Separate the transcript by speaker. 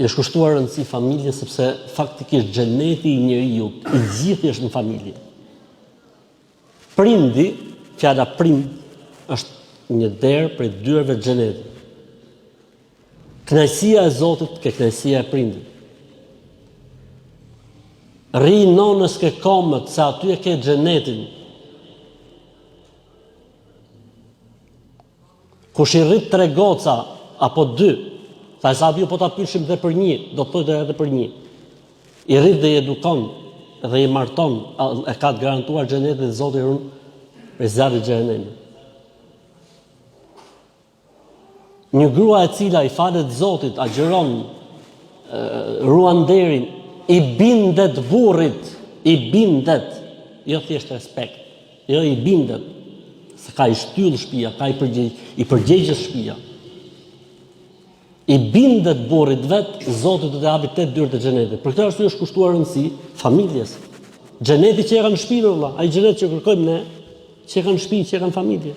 Speaker 1: është kushtuar rëndësi familje sepse faktikisht xheneti i njeriu i gjithë është në familje. Prindi, fjala prind është një derë prej dyerve të xhenetit. Kënaqësia e Zotit ke kënaqësia e prindit. Rri nonës ke komët, se aty e ke xhenetin. Kush i rrit 3 goca apo 2, sa sa po ta pyeshim dhe për 1, do të thotë edhe për 1. I rrit dhe i edukon dhe i marton, e ka të garantuar xhenetin e Zotit runë për zjarrit të xhenemit. Një grua e cila i falet Zotit, agjeron, ruan nderin, i bindet burrit, i bindet, jo thjesht respekt, jo i bindet, se ka i shtyll shtëpia, ka i përgjigjes shtëpia. I bindet burrit vet, Zoti do të hapi 8 dyert e xhenetit. Për këtë arsye është kushtuar rëndësi familjes. Xheneti që e kanë në shtëpi, vëlla, ai xhenet që kërkojmë ne, që e kanë në shtëpi, që e kanë familje.